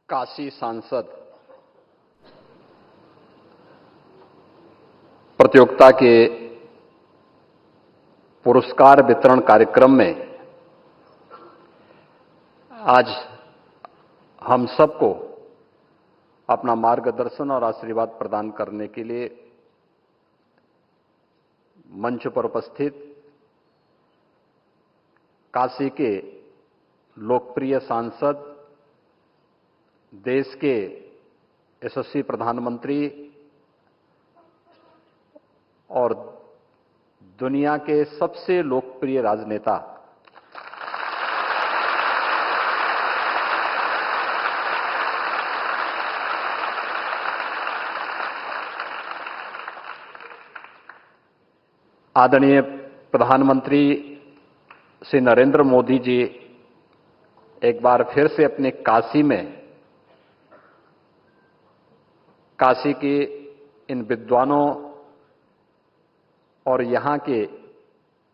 काशी सांसद प्रतियोगिता के पुरस्कार वितरण कार्यक्रम में आज हम सबको अपना मार्गदर्शन और आशीर्वाद प्रदान करने के लिए मंच पर उपस्थित काशी के लोकप्रिय सांसद, देश के यशस्वी प्रधानमंत्री और दुनिया के सबसे लोकप्रिय राजनेता आदरणीय प्रधानमंत्री श्री नरेंद्र मोदी जी एक बार फिर से अपने काशी की इन विद्वानों और यहां के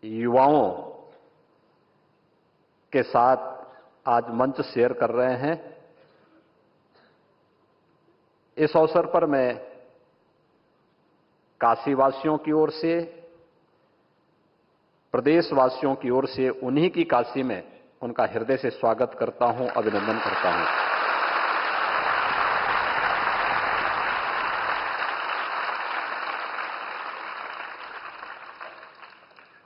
युवाओं के साथ आज मंच शेयर कर रहे हैं। इस अवसर पर मैं काशीवासियों की ओर से, प्रदेशवासियों की ओर से उन्हीं की काशी में उनका हृदय से स्वागत करता हूं, अभिनंदन करता हूं।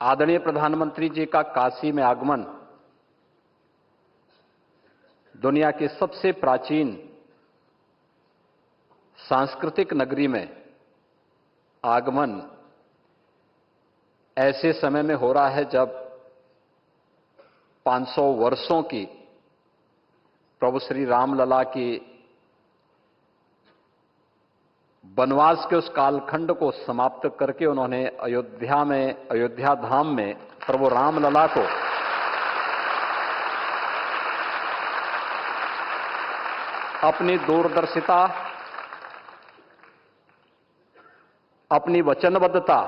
आदरणीय प्रधानमंत्री जी का काशी में आगमन दुनिया की सबसे प्राचीन सांस्कृतिक नगरी में आगमन ऐसे समय में हो रहा है जब 500 वर्षों की प्रभु श्री रामलला की वनवास के उस कालखंड को समाप्त करके उन्होंने अयोध्या धाम में प्रभु रामलला को अपनी दूरदर्शिता, अपनी वचनबद्धता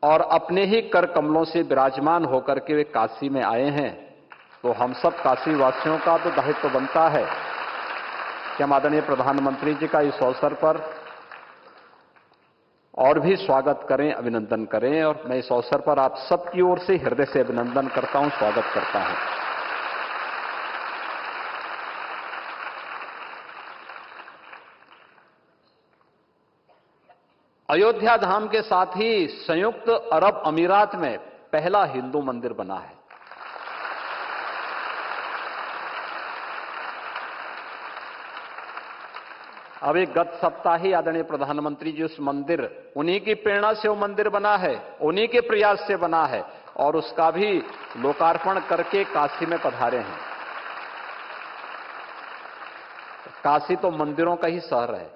और अपने ही कर कमलों से विराजमान होकर के वे काशी में आए हैं। तो हम सब काशीवासियों का तो दायित्व बनता है कि हम आदरणीय प्रधानमंत्री जी का इस अवसर पर और भी स्वागत करें, अभिनंदन करें। और मैं इस अवसर पर आप सबकी ओर से हृदय से अभिनंदन करता हूं, स्वागत करता हूं। अयोध्या धाम के साथ ही संयुक्त अरब अमीरात में पहला हिंदू मंदिर बना है। अभी गत सप्ताह ही आदरणीय प्रधानमंत्री जी उस मंदिर, उन्हीं की प्रेरणा से वो मंदिर बना है, उन्हीं के प्रयास से बना है और उसका भी लोकार्पण करके काशी में पधारे हैं। काशी तो मंदिरों का ही शहर है।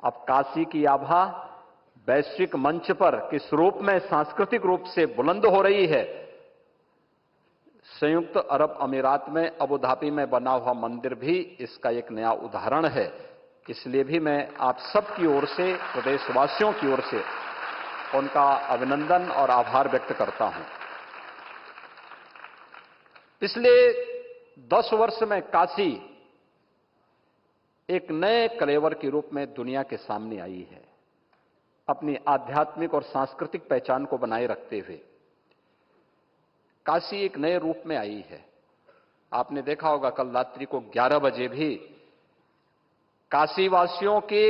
अब काशी की आभा वैश्विक मंच पर किस रूप में सांस्कृतिक रूप से बुलंद हो रही है। संयुक्त अरब अमीरात में अबू धाबी में बना हुआ मंदिर भी इसका एक नया उदाहरण है। इसलिए भी मैं आप सबकी ओर से, प्रदेशवासियों की ओर से उनका अभिनंदन और आभार व्यक्त करता हूं। पिछले 10 वर्ष में काशी एक नए कलेवर के रूप में दुनिया के सामने आई है। अपनी आध्यात्मिक और सांस्कृतिक पहचान को बनाए रखते हुए काशी एक नए रूप में आई है। आपने देखा होगा कल रात्रि को 11 बजे भी काशीवासियों के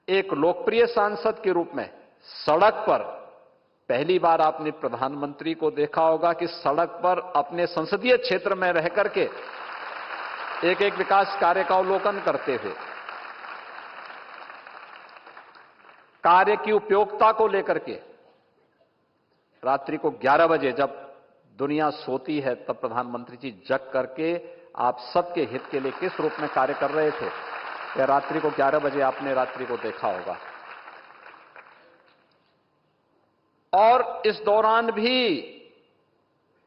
एक लोकप्रिय सांसद के रूप में सड़क पर पहली बार आपने प्रधानमंत्री को देखा होगा कि सड़क पर अपने संसदीय क्षेत्र में रह करके एक एक विकास कार्य का अवलोकन करते हुए, कार्य की उपयोगिता को लेकर के रात्रि को 11 बजे जब दुनिया सोती है तब प्रधानमंत्री जी जग करके आप सबके हित के लिए किस रूप में कार्य कर रहे थे, या रात्रि को 11 बजे आपने रात्रि को देखा होगा। और इस दौरान भी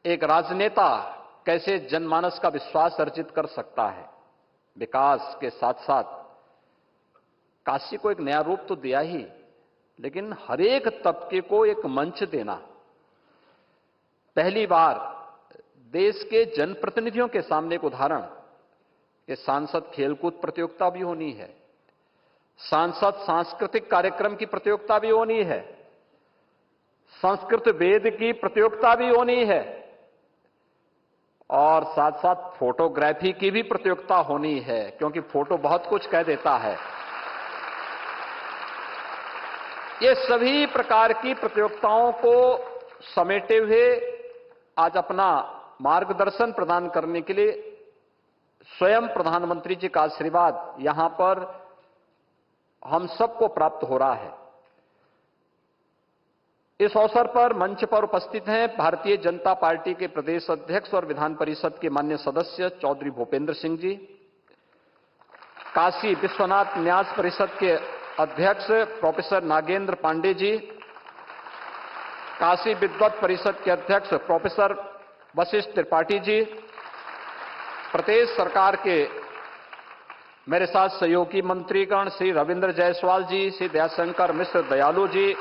एक राजनेता कैसे जनमानस का विश्वास अर्जित कर सकता है। विकास के साथ साथ काशी को एक नया रूप तो दिया ही, लेकिन हर एक तबके को एक मंच देना। पहली बार देश के जनप्रतिनिधियों के सामने एक उदाहरण कि सांसद खेलकूद प्रतियोगिता भी होनी है, सांसद सांस्कृतिक कार्यक्रम की प्रतियोगिता भी होनी है, संस्कृत वेद की प्रतियोगिता भी होनी है और साथ साथ फोटोग्राफी की भी प्रतियोगिता होनी है, क्योंकि फोटो बहुत कुछ कह देता है। ये सभी प्रकार की प्रतियोगिताओं को समेटे हुए आज अपना मार्गदर्शन प्रदान करने के लिए स्वयं प्रधानमंत्री जी का आशीर्वाद यहां पर हम सबको प्राप्त हो रहा है। इस अवसर पर मंच पर उपस्थित हैं भारतीय जनता पार्टी के प्रदेश अध्यक्ष और विधान परिषद के माननीय सदस्य चौधरी भूपेंद्र सिंह जी, काशी विश्वनाथ न्यास परिषद के अध्यक्ष प्रोफेसर नागेंद्र पांडे जी, काशी विद्वत परिषद के अध्यक्ष प्रोफेसर वशिष्ठ त्रिपाठी जी, प्रदेश सरकार के मेरे साथ सहयोगी मंत्रीगण श्री रविंद्र जायसवाल जी, श्री दयाशंकर मिश्र दयालु जी,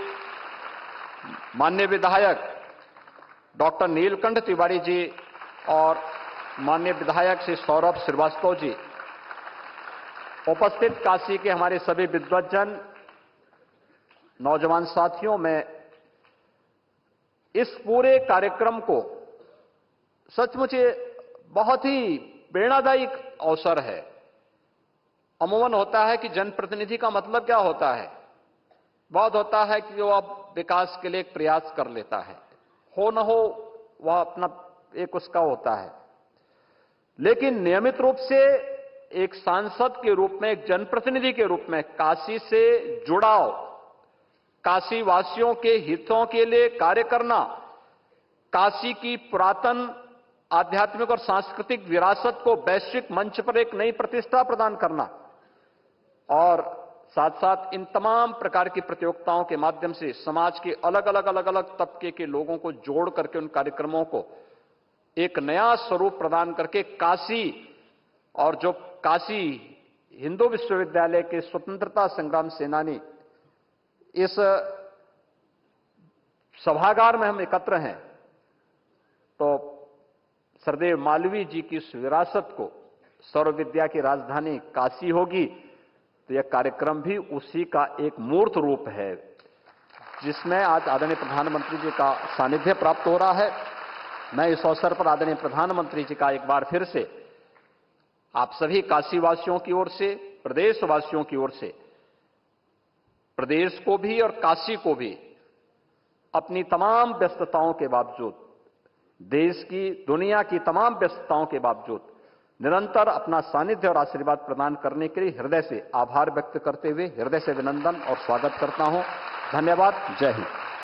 माननीय विधायक डॉक्टर नीलकंठ तिवारी जी और माननीय विधायक श्री सौरभ श्रीवास्तव जी, उपस्थित काशी के हमारे सभी विद्वज्जन, नौजवान साथियों, में इस पूरे कार्यक्रम को सचमुच बहुत ही प्रेरणादायी अवसर है। अमूमन होता है कि जनप्रतिनिधि का मतलब क्या होता है? बहुत होता है कि वो अब विकास के लिए एक प्रयास कर लेता है, हो न हो वह अपना एक उसका होता है, लेकिन नियमित रूप से एक सांसद के रूप में, एक जनप्रतिनिधि के रूप में काशी से जुड़ाव, काशी वासियों के हितों के लिए कार्य करना, काशी की पुरातन आध्यात्मिक और सांस्कृतिक विरासत को वैश्विक मंच पर एक नई प्रतिष्ठा प्रदान करना और साथ साथ इन तमाम प्रकार की प्रतियोगिताओं के माध्यम से समाज के अलग अलग तबके के लोगों को जोड़ करके उन कार्यक्रमों को एक नया स्वरूप प्रदान करके काशी और जो काशी हिंदू विश्वविद्यालय के स्वतंत्रता संग्राम सेनानी इस सभागार में हम एकत्र हैं, तो सरदेव मालवीय जी की इस विरासत को सर्व विद्या की राजधानी काशी होगी, तो यह कार्यक्रम भी उसी का एक मूर्त रूप है जिसमें आज आदरणीय प्रधानमंत्री जी का सानिध्य प्राप्त हो रहा है। मैं इस अवसर पर आदरणीय प्रधानमंत्री जी का एक बार फिर से आप सभी काशीवासियों की ओर से, प्रदेशवासियों की ओर से, प्रदेश को भी और काशी को भी अपनी तमाम व्यस्तताओं के बावजूद, देश की, दुनिया की तमाम व्यस्तताओं के बावजूद निरंतर अपना सानिध्य और आशीर्वाद प्रदान करने के लिए हृदय से आभार व्यक्त करते हुए हृदय से अभिनंदन और स्वागत करता हूं। धन्यवाद। जय हिंद।